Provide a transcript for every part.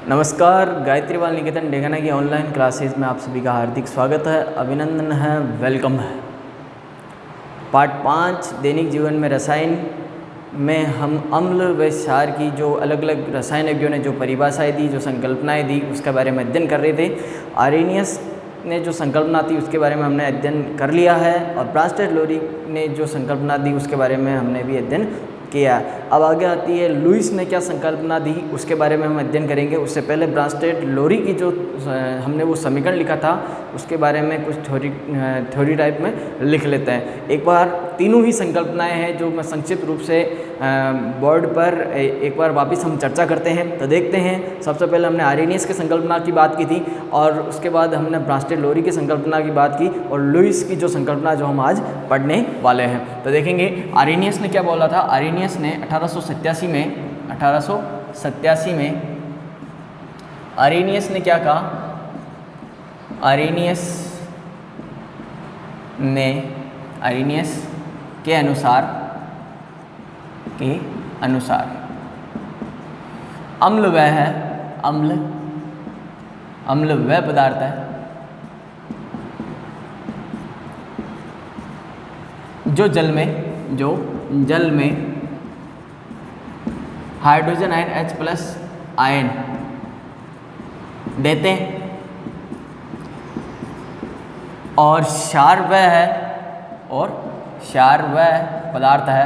नमस्कार, गायत्री बाल निकेतन डेगाना की ऑनलाइन क्लासेस में आप सभी का हार्दिक स्वागत है, अभिनंदन है, वेलकम है। पार्ट 5 दैनिक जीवन में रसायन में हम अम्ल व क्षार की जो अलग अलग रसायनज्ञों ने जो परिभाषाएं दी, जो संकल्पनाएं दी, उसके बारे में अध्ययन कर रहे थे। आर्रेनियस ने जो संकल्पना थी उसके बारे में हमने अध्ययन कर लिया है और ब्रांस्टेड-लोरी ने जो संकल्पना दी उसके बारे में हमने भी अध्ययन किया। अब आगे आती है लुईस ने क्या संकल्पना दी, उसके बारे में हम अध्ययन करेंगे। उससे पहले ब्रांस्टेड-लोरी की जो हमने वो समीकरण लिखा था उसके बारे में कुछ थ्योरी टाइप में लिख लेते हैं। एक बार तीनों ही संकल्पनाएं हैं जो मैं संक्षिप्त रूप से बोर्ड पर एक बार वापस हम चर्चा करते हैं। तो देखते हैं, सबसे पहले हमने आर्रेनियस की संकल्पना की बात की थी और उसके बाद हमने ब्रांस्टेड-लोरी की संकल्पना की बात की और लुईस की जो संकल्पना जो हम आज पढ़ने वाले हैं। तो देखेंगे आर्रेनियस ने क्या बोला था। आर्रेनियस ने 1887 में आर्रेनियस ने क्या कहा। आर्रेनियस के अनुसार अम्ल वह है, अम्ल वह पदार्थ है जो जल में हाइड्रोजन आयन H+ आयन देते हैं और क्षार वह पदार्थ है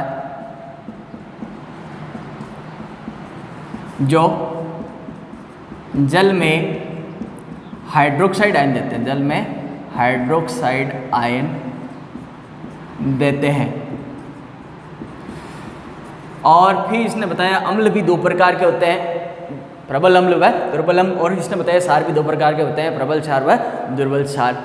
जो जल में हाइड्रोक्साइड आयन देते हैं, जल में हाइड्रोक्साइड आयन देते हैं। और फिर इसने बताया अम्ल भी दो प्रकार के होते हैं, प्रबल अम्ल व दुर्बल अम्ल। और इसने बताया क्षार भी दो प्रकार के होते हैं, प्रबल क्षार व दुर्बल क्षार।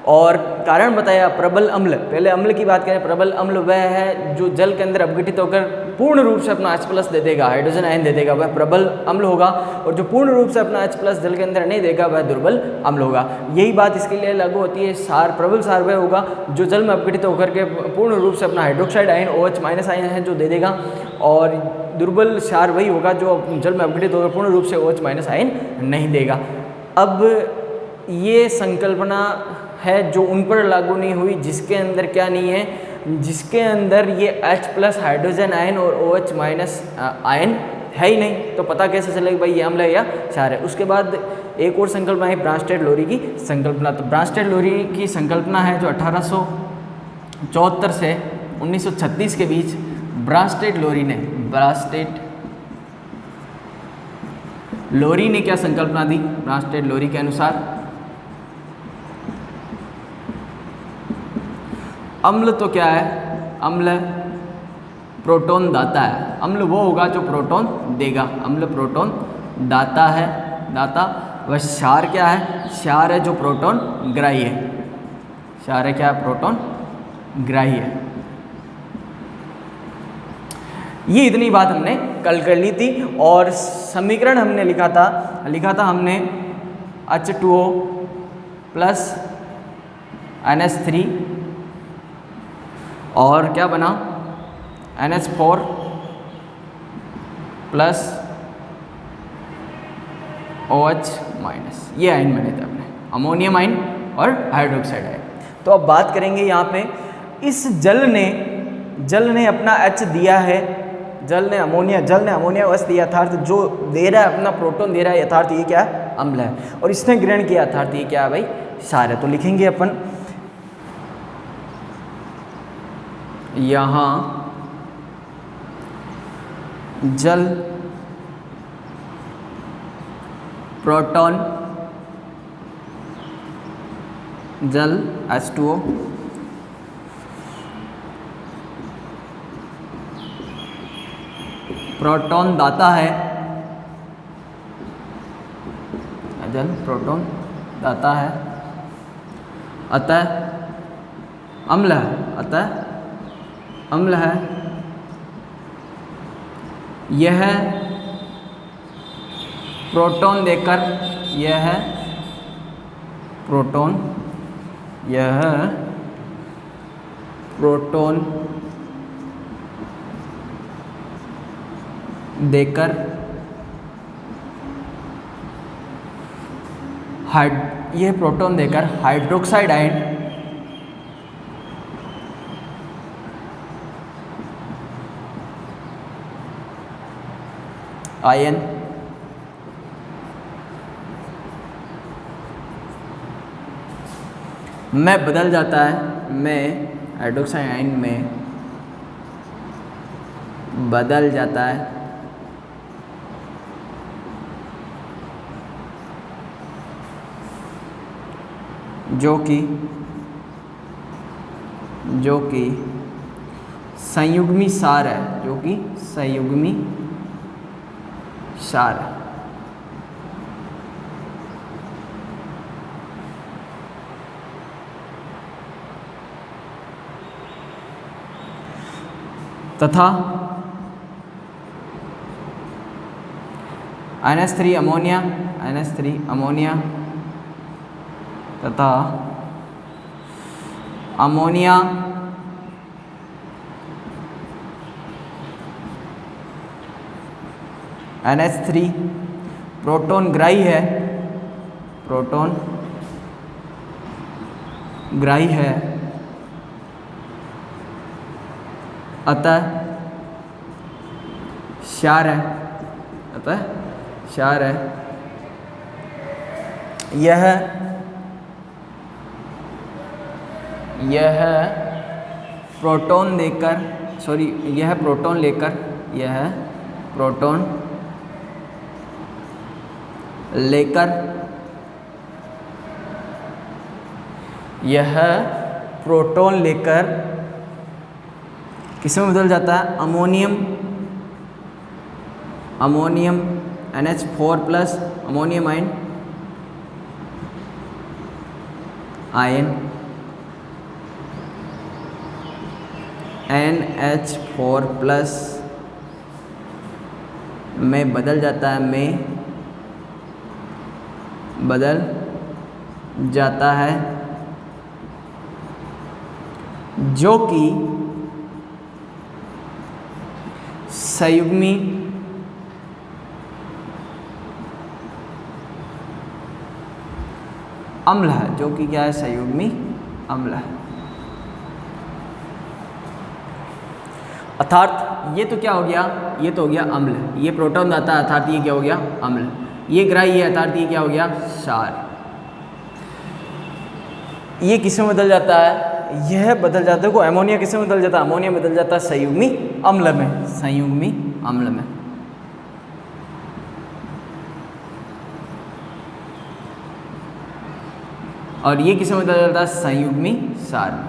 और कारण बताया प्रबल अम्ल, पहले अम्ल की बात करें। प्रबल अम्ल वह है जो जल के अंदर अपघटित होकर पूर्ण रूप से अपना H+ दे देगा, हाइड्रोजन आयन दे देगा, वह प्रबल अम्ल होगा। और जो पूर्ण रूप से अपना H+ जल के अंदर नहीं देगा वह दुर्बल अम्ल होगा। यही बात इसके लिए लागू होती है। क्षार, प्रबल क्षार वह होगा जो जल में अपघटित होकर के पूर्ण रूप से अपना हाइड्रोक्साइड आयन OH- आयन है जो दे देगा। और दुर्बल क्षार वही होगा जो जल में अपघटित होकर पूर्ण रूप से OH- आयन नहीं देगा। अब ये संकल्पना है जो उन पर लागू नहीं हुई जिसके अंदर क्या नहीं है, जिसके अंदर ये H+ हाइड्रोजन आयन और OH- आयन है ही नहीं। तो पता कैसे चलेगा भाई ये अम्ल है या क्षार है। उसके बाद एक और संकल्पना है ब्रांस्टेड-लोरी की संकल्पना। तो ब्रांस्टेड-लोरी की संकल्पना है जो 1874 से 1936 के बीच ब्रांस्टेड-लोरी ने क्या संकल्पना दी। ब्रांस्टेड-लोरी के अनुसार अम्ल तो क्या है, अम्ल प्रोटॉन दाता है। अम्ल वो होगा जो प्रोटॉन देगा, अम्ल प्रोटॉन दाता है, दाता। वह क्षार क्या है, क्षार है जो प्रोटॉन ग्राही है, क्षार है क्या, प्रोटॉन ग्राही है। ये इतनी बात हमने कल कर ली थी। और समीकरण हमने लिखा था हमने H2O + NH3 और क्या बना NH4 + OH-। ये आयन बने थे अपने, अमोनियम आयन और हाइड्रोक्साइड आयन। तो अब बात करेंगे यहाँ पे, इस जल ने अपना H दिया है, जल ने अमोनिया OH दिया, अर्थात जो दे रहा है अपना प्रोटॉन दे रहा है, यथार्थ ये क्या है, अम्ल है। और इसने ग्रहण किया, अर्थात ये क्या है भाई, क्षार है। तो लिखेंगे अपन यहाँ जल प्रोटॉन, जल H2O प्रोटॉन दाता है, जल प्रोटॉन दाता है, अतः अम्ल है। यह प्रोटॉन देकर, यह प्रोटॉन देकर ये प्रोटॉन देकर हाइड्रोक्साइड आयन में बदल जाता है, में हाइड्रोक्साइड आयन में बदल जाता है, जो कि संयुग्मी सार है, जो कि संयुग्मी सार है। तथा NH3 अमोनिया तथा अमोनिया NH3 प्रोटॉन ग्राही है, अतः क्षार है, यह प्रोटॉन लेकर किसमें बदल जाता है? Ammonium NH4 plus ammonium ion NH4 plus में बदल जाता है, जो कि संयुग्मी अम्ल है, जो कि क्या है? संयुग्मी अम्ल है। अर्थात ये तो क्या हो गया? ये तो हो गया अम्ल। ये प्रोटॉन आता है, अर्थात ये क्या हो गया? अम्ल। ये ग्राही है, अर्थात ये क्या हो गया? क्षार। ये किसमें बदल जाता है? यह बदल जाता है को अमोनिया किसमें बदल जाता है? अमोनिया बदल जाता है संयुग्मी अम्ल में। और ये किसमें बदल जाता है? संयुग्मी सार में।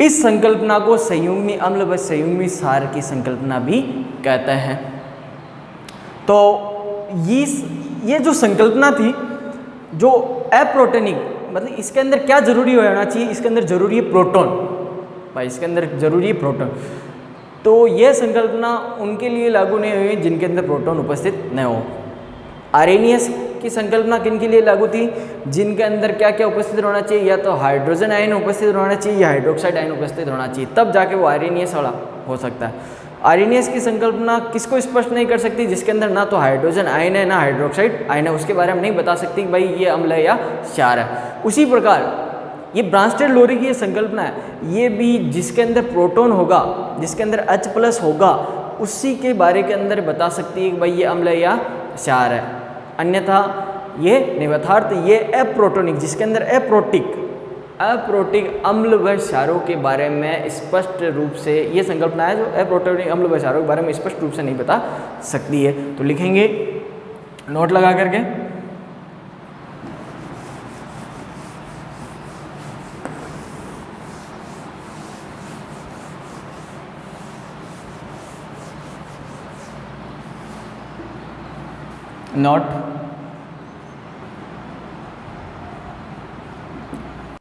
इस संकल्पना को संयुग्मी अम्ल व संयुग्मी सार की संकल्पना भी कहते हैं। तो ये जो संकल्पना थी, जो अप्रोटोनिक, मतलब इसके अंदर क्या जरूरी होना चाहिए? इसके अंदर जरूरी है प्रोटॉन भाई, इसके अंदर जरूरी है प्रोटॉन। तो यह संकल्पना उनके लिए लागू नहीं हुई जिनके अंदर प्रोटॉन उपस्थित न हो। आर्रेनियस की संकल्पना किन के लिए लागू थी? जिनके अंदर क्या क्या उपस्थित होना चाहिए? या तो हाइड्रोजन आयन उपस्थित होना चाहिए या हाइड्रोक्साइड आयन उपस्थित होना चाहिए, तब जाके वो आर्रेनियस वाला हो सकता है। आर्रेनियस की संकल्पना किसको स्पष्ट नहीं कर सकती? जिसके अंदर ना तो हाइड्रोजन आयन है ना हाइड्रोक्साइड आयन है, उसके बारे में नहीं बता सकती कि भाई ये अम्ल है या क्षार है। उसी प्रकार ये ब्रांस्टेड लोरी की ये संकल्पना है, ये भी जिसके अंदर प्रोटॉन होगा, जिसके अंदर H+ होगा, उसी के बारे के अंदर बता सकती है कि भाई ये अम्ल है या क्षार है। अन्यथा ये निवथार्थ, ये अप्रोटोनिक, जिसके अंदर अप्रोटिक अम्ल व क्षारों के बारे में स्पष्ट रूप से ये संकल्पना है, जो अप्रोटोनिक अम्ल व क्षारों के बारे में स्पष्ट रूप से नहीं बता सकती है। तो लिखेंगे नोट लगा करके। नोट,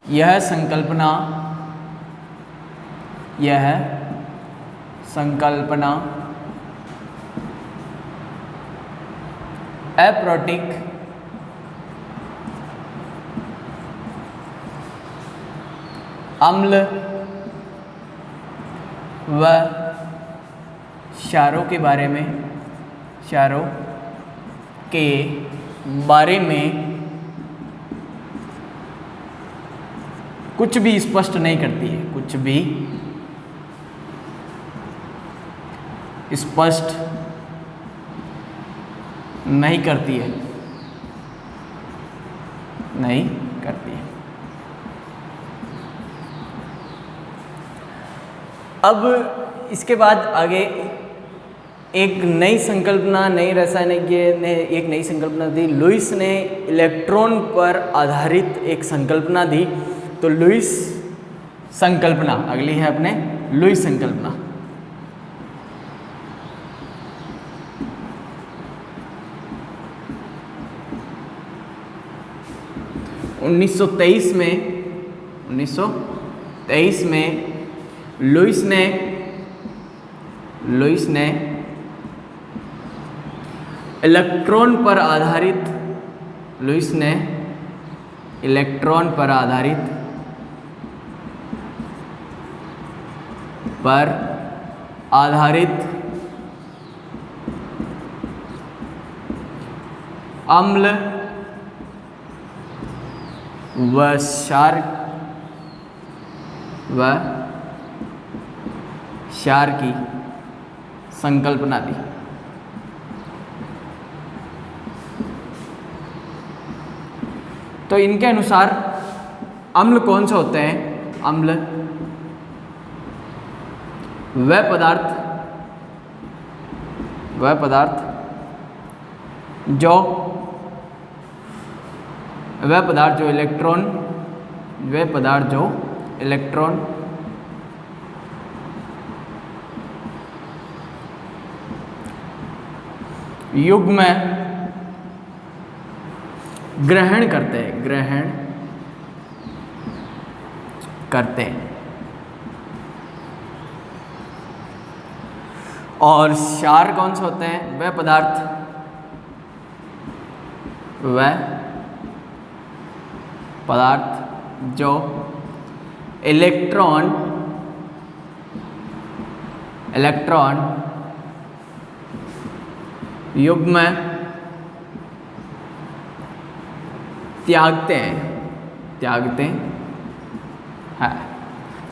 यह संकल्पना अप्रोटिक अम्ल व क्षारों के बारे में, क्षारों के बारे में कुछ भी स्पष्ट नहीं करती है, कुछ भी स्पष्ट नहीं करती है, नहीं करती है। अब इसके बाद आगे एक नई संकल्पना, नई रासायनिज्ञ ने एक नई संकल्पना दी। लुईस ने इलेक्ट्रॉन पर आधारित एक संकल्पना दी। तो लुईस संकल्पना अगली है अपने, लुईस संकल्पना। उन्नीस सौ तेईस में लुईस ने इलेक्ट्रॉन पर आधारित, लुईस ने इलेक्ट्रॉन पर आधारित अम्ल व क्षार की संकल्पना दी। तो इनके अनुसार अम्ल कौन से होते हैं? अम्ल वह पदार्थ जो इलेक्ट्रॉन युग्म ग्रहण करते हैं और क्षार कौन से होते हैं? वह पदार्थ जो इलेक्ट्रॉन युग्म त्यागते हैं।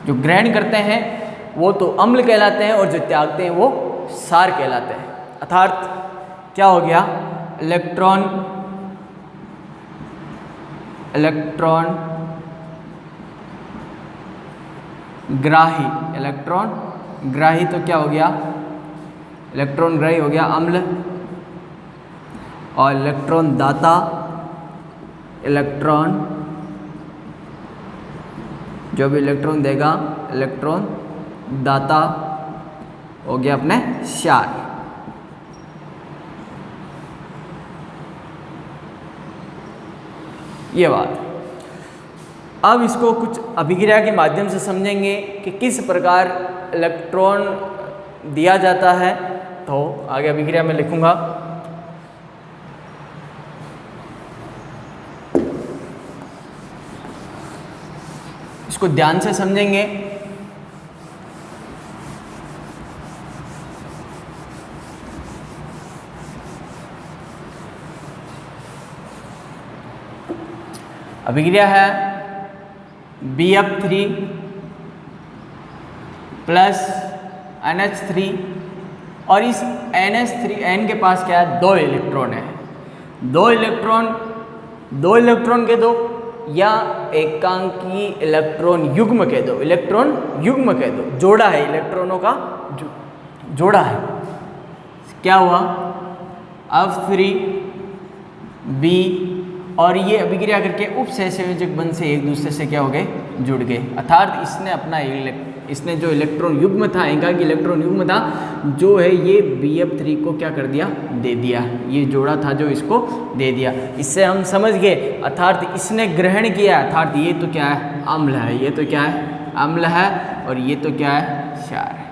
जो ग्रहण करते हैं वो तो अम्ल कहलाते हैं और जो त्यागते हैं वो क्षार कहलाते हैं। अर्थात क्या हो गया? इलेक्ट्रॉन ग्राही तो क्या हो गया? इलेक्ट्रॉन ग्राही हो गया अम्ल, और इलेक्ट्रॉन दाता, जो भी इलेक्ट्रॉन देगा, इलेक्ट्रॉन दाता हो गया अपने क्षार। ये बात। अब इसको कुछ अभिक्रिया के माध्यम से समझेंगे कि किस प्रकार इलेक्ट्रॉन दिया जाता है। तो आगे अभिक्रिया में लिखूंगा। इसको ध्यान से समझेंगे। अभिक्रिया है BF3 प्लस NH3 और इस NH3N के पास क्या है? 2 इलेक्ट्रॉन है। दो इलेक्ट्रॉन के दो या एकांकी इलेक्ट्रॉन युग्म कह दो, जोड़ा है, इलेक्ट्रॉनों का जोड़ा है। क्या हुआ? F3B और ये अभिक्रिया करके उपसहसंयोजक बंध से एक दूसरे से क्या हो गए? जुड़ गए। अर्थात इसने जो इलेक्ट्रॉन युग्म था, एकांकी इलेक्ट्रॉन युग्म था, जो है ये BF3 को क्या कर दिया? दे दिया। ये जोड़ा था जो इसको दे दिया। इससे हम समझ गए, अर्थात इसने ग्रहण किया, अर्थात ये तो क्या है? अम्ल है। ये तो क्या है? अम्ल है। और ये तो क्या है? क्षार है।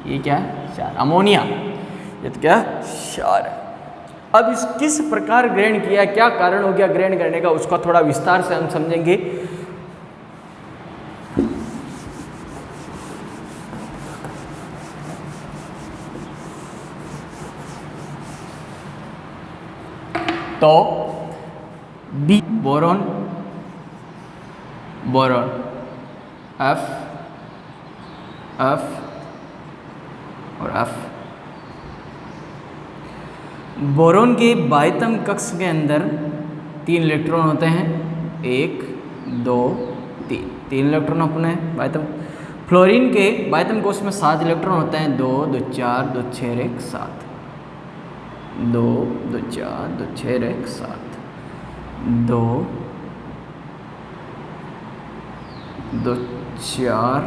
ये क्या है? क्षार, अमोनिया। ये तो क्या है? क्षार है। अब इस किस प्रकार ग्रहण किया, क्या कारण हो गया ग्रहण करने का, उसका थोड़ा विस्तार से हम समझेंगे। तो B boron, boron, F, F और एफ। बोरॉन के बाह्यतम कक्ष के अंदर 3 इलेक्ट्रॉन होते हैं, 1 2 3 इलेक्ट्रॉन अपने बाह्यतम। फ्लोरीन के बाह्यतम कोश में 7 इलेक्ट्रॉन होते हैं, 2 2 4 2 6 1 7, 2 2 4 2 6 1 7, 2 2 4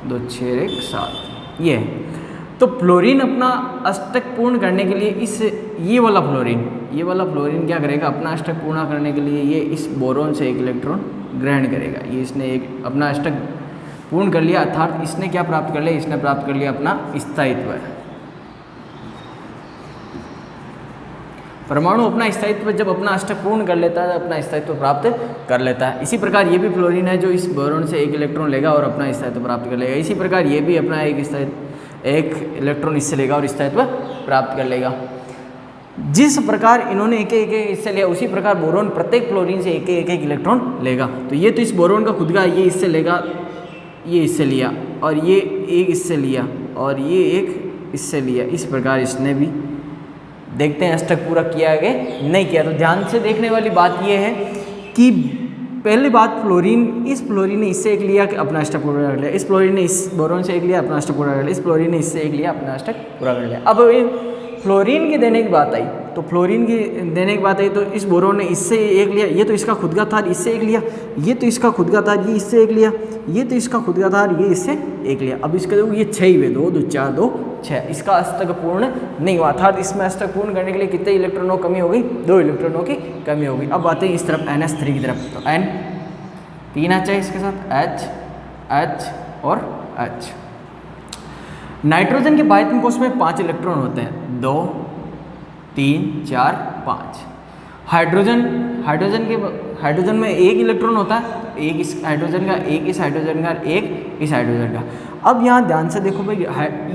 2 6 1 7। ये तो फ्लोरीन अपना अष्टक पूर्ण करने के लिए ये वाला फ्लोरीन क्या करेगा, अपना अष्टक पूर्ण करने के लिए ये इस बोरोन से 1 इलेक्ट्रॉन ग्रहण करेगा। ये इसने एक अपना अष्टक पूर्ण कर लिया, अर्थात इसने क्या प्राप्त कर लिया, इसने प्राप्त कर लिया अपना स्थायित्व। परमाणु अपना स्थायित्व जब अपना अष्टक पूर्ण कर लेता है, अपना स्थायित्व प्राप्त कर लेता है। इसी प्रकार ये भी फ्लोरीन है जो इस बोरोन से 1 इलेक्ट्रॉन लेगा और अपना स्थायित्व प्राप्त कर लेगा। इसी प्रकार ये भी अपना एक इलेक्ट्रॉन इससे लेगा और स्थायित्व प्राप्त कर लेगा। जिस प्रकार इन्होंने एक इससे लिया, उसी प्रकार बोरोन प्रत्येक फ्लोरीन से एक इलेक्ट्रॉन लेगा। तो ये तो इस बोरोन का खुद का, ये इससे लेगा, ये इससे लिया और ये एक इससे लिया और ये एक इससे लिया। इस प्रकार इसने भी, देखते हैं अष्टक पूरा किया है कि नहीं किया। तो ध्यान से देखने वाली बात ये है कि पहली बात इस फ्लोरीन ने इससे 1 लिया कि अपना अष्टक पूरा कर लिया, इस फ्लोरीन ने इस बोरोन से 1 लिया, अपना अष्टक पूरा कर लिया, इस फ्लोरीन ने इससे 1 लिया, अपना अष्टक पूरा कर लिया। अब फ्लोरीन की देने की बात आई, तो फ्लोरीन की देने की बात आई तो इस बोरोन ने इससे 1 लिया, ये तो इसका खुद का था, इससे 1 लिया, ये तो इसका खुद का था, ये इससे 1 लिया, ये तो इसका खुद का था, ये इससे 1 लिया। अब इसके देखो ये 6 ही हुए, 2 2 4 2 6, इसका अष्टक पूर्ण नहीं हुआ, अर्थात इसमें अष्टक पूर्ण करने के लिए कितने इलेक्ट्रॉनों कमी हो गई, 2 इलेक्ट्रॉनों की कमी हो गई। अब आते हैं इस तरफ NH3 की तरफ, तो N 3 H है इसके साथ, H H और H। नाइट्रोजन के बाह्यतम कोश में 5 इलेक्ट्रॉन होते हैं, 2 3 4 5। हाइड्रोजन में 1 इलेक्ट्रॉन होता है, एक इस हाइड्रोजन का, एक इस हाइड्रोजन का, एक इस हाइड्रोजन का। अब यहाँ ध्यान से देखो भाई,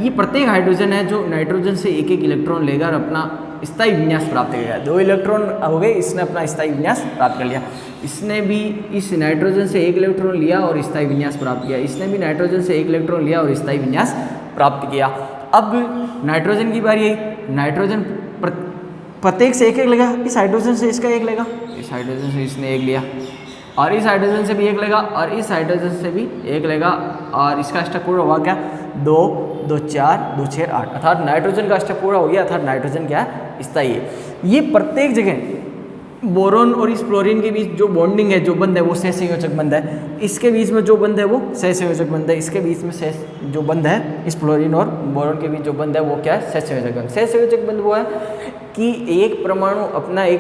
ये प्रत्येक हाइड्रोजन है जो नाइट्रोजन से 1 इलेक्ट्रॉन लेगा और अपना स्थायी विन्यास प्राप्त करेगा। 2 इलेक्ट्रॉन हो गए, इसने अपना स्थायी विन्यास प्राप्त कर लिया। इसने भी इस नाइट्रोजन से 1 इलेक्ट्रॉन लिया और स्थायी विन्यास प्राप्त किया, इसने भी नाइट्रोजन से 1 इलेक्ट्रॉन लिया और स्थायी विन्यास प्राप्त किया। अब नाइट्रोजन की बारी आई, नाइट्रोजन प्रत्येक से 1 लेगा, इस हाइड्रोजन से इसका 1 लेगा, इस हाइड्रोजन से इसने 1 लिया और इस हाइड्रोजन से भी 1 लेगा और इस हाइड्रोजन से भी 1 लेगा और इसका अष्टक पूरा हुआ क्या, 2 2 4 2 6 8, अर्थात नाइट्रोजन का अष्टक पूरा हो गया, अर्थात नाइट्रोजन क्या है, स्थायी है। ये प्रत्येक जगह बोरोन और इस फ्लोरीन के बीच जो बॉन्डिंग है, जो बंध है, वो सहसंयोजक बंध है। इसके बीच में जो बंध है वो सहसंयोजक बंध है, इसके बीच में जो बंध है, इस फ्लोरीन और बोरोन के बीच जो बंध है वो क्या है, सहसंयोजक बंध। सहसंयोजक बंध वो है कि एक परमाणु अपना ये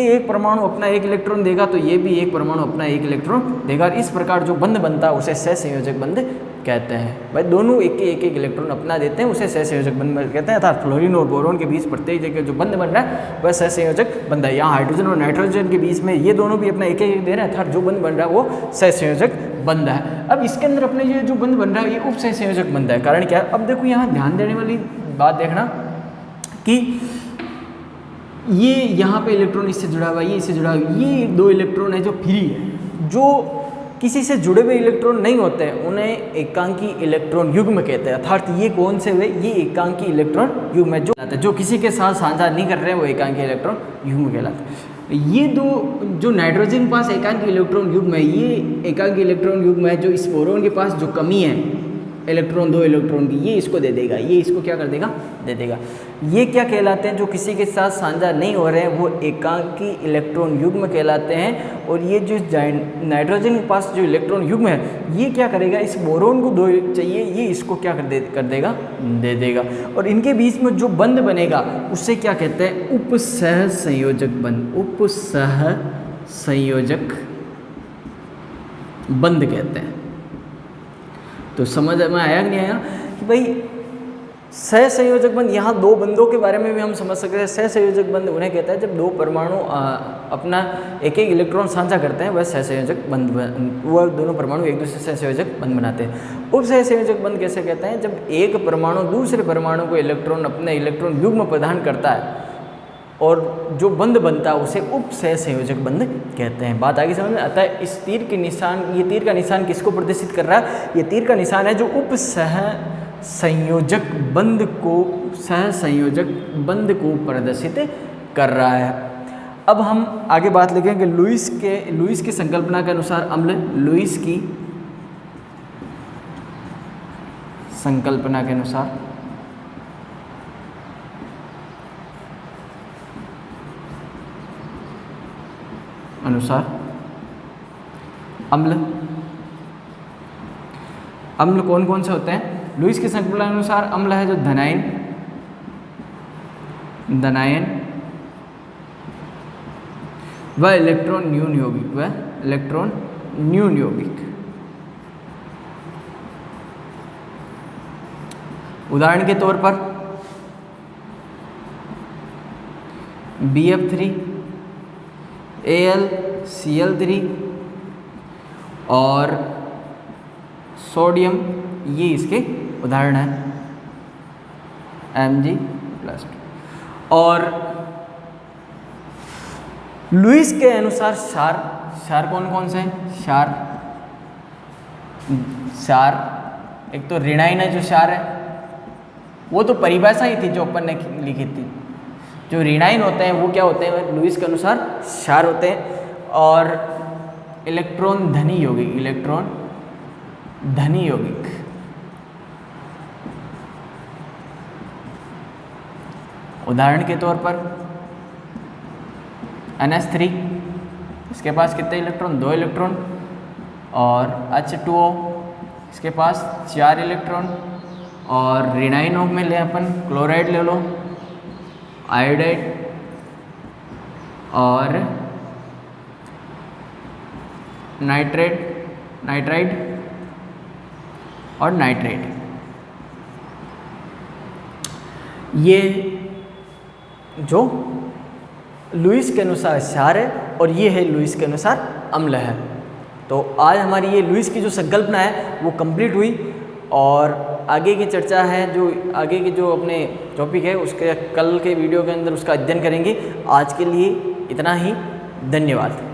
एक परमाणु अपना 1 इलेक्ट्रॉन देगा तो ये भी एक परमाणु अपना 1 इलेक्ट्रॉन देगा। इस प्रकार जो बंध बनता है उसे सहसंयोजक बंध कहते हैं। भाई दोनों एक इलेक्ट्रॉन अपना देते हैं, उसे सहसंयोजक बंध कहते हैं। अर्थात फ्लोरीन और बोरोन के बीच प्रत्येक जगह जो बंध बन रहा है वह सहसंयोजक बंध है। यहाँ हाइड्रोजन और नाइट्रोजन के बीच में ये दोनों भी अपना एक दे रहे हैं, अर्थात जो बंध बन रहा है वो सहसंयोजक बंध है। अब इसके अंदर अपने ये जो बंध बन रहा है ये उप सहसंयोजक बंध है। कारण क्या है, अब देखो यहाँ ध्यान देने वाली बात देखना कि ये यहाँ पे इलेक्ट्रॉन इससे जुड़ा हुआ है, ये इससे जुड़ा हुआ है, ये 2 इलेक्ट्रॉन है जो फ्री है, जो किसी से जुड़े हुए इलेक्ट्रॉन नहीं होते हैं, उन्हें एकांकी इलेक्ट्रॉन युग्म कहते हैं। अर्थात ये कौन से हुए, ये एकांकी इलेक्ट्रॉन युग्म है, जो किसी के साथ साझा नहीं कर रहे हैं वो एकांकी इलेक्ट्रॉन युग्म कहलाते हैं। ये 2 जो नाइट्रोजन के पास एकांकी इलेक्ट्रॉन युग्म है, ये एकांकी इलेक्ट्रॉन युग्म है। जो इस बोरोन के पास जो कमी है इलेक्ट्रॉन 2 इलेक्ट्रॉन की, ये इसको दे देगा, ये इसको क्या कर देगा, दे देगा। ये क्या कहलाते हैं, जो किसी के साथ साझा नहीं हो रहे हैं वो एकांकी इलेक्ट्रॉन युग्म कहलाते हैं। और ये जो नाइट्रोजन के पास जो इलेक्ट्रॉन युग्म है ये क्या करेगा, इस बोरोन को 2 चाहिए, ये इसको क्या कर देगा, दे देगा। और इनके बीच में जो बंध बनेगा उससे क्या कहते हैं, उपसहसंयोजक बंध, उपसहसंयोजक बंध कहते हैं। तो समझ में आया कि नहीं आया कि भाई सहसंयोजक बंध, यहाँ 2 बंधों के बारे में भी हम समझ सकते हैं। सहसंयोजक बंध उन्हें कहता है जब 2 परमाणु अपना एक इलेक्ट्रॉन साझा करते हैं, वह सहसंयोजक बंध, वह दोनों परमाणु एक दूसरे से सहसंयोजक बंध बनाते हैं। उप सहसंयोजक बंध कैसे कहते हैं, जब एक परमाणु दूसरे परमाणु को अपने इलेक्ट्रॉन युग्म प्रदान करता है, और जो बंध बनता है उसे उपसह संयोजक बंध कहते हैं। बात आगे समझ में आता है। इस तीर के निशान, ये तीर का निशान किसको प्रदर्शित कर रहा है? ये तीर का निशान है जो उपसह संयोजक बंध को, सह संयोजक बंध को प्रदर्शित कर रहा है। अब हम आगे बात लिखेंगे लुईस की संकल्पना के अनुसार अम्ल, लुईस की संकल्पना के अनुसार अम्ल कौन कौन से होते हैं? लुईस की संकल्पना के अनुसार अम्ल है जो धनायन व इलेक्ट्रॉन न्यून यौगिक, उदाहरण के तौर पर BF3, AlCl3 और सोडियम, ये इसके उदाहरण हैं, Mg+। और लुईस के अनुसार क्षार कौन कौन से हैं? क्षार एक तो ऋणायन है जो क्षार है, वो तो परिभाषा ही थी जो अपन ने लिखी थी। जो ऋणायन होते हैं वो क्या होते हैं? लुईस के अनुसार क्षार होते हैं। और इलेक्ट्रॉन धनी यौगिक, उदाहरण के तौर पर NH3, इसके पास कितने इलेक्ट्रॉन? 2 इलेक्ट्रॉन। और H2O, इसके पास 4 इलेक्ट्रॉन। और ऋणायन में ले अपन क्लोराइड ले लो, आयोडाइड और नाइट्राइड और नाइट्रेट। ये जो लुईस के अनुसार क्षार है और ये है लुईस के अनुसार अम्ल है। तो आज हमारी ये लुईस की जो संकल्पना है वो कंप्लीट हुई, और आगे की चर्चा है, जो आगे की जो अपने टॉपिक है उसके कल के वीडियो के अंदर उसका अध्ययन करेंगे। आज के लिए इतना ही, धन्यवाद।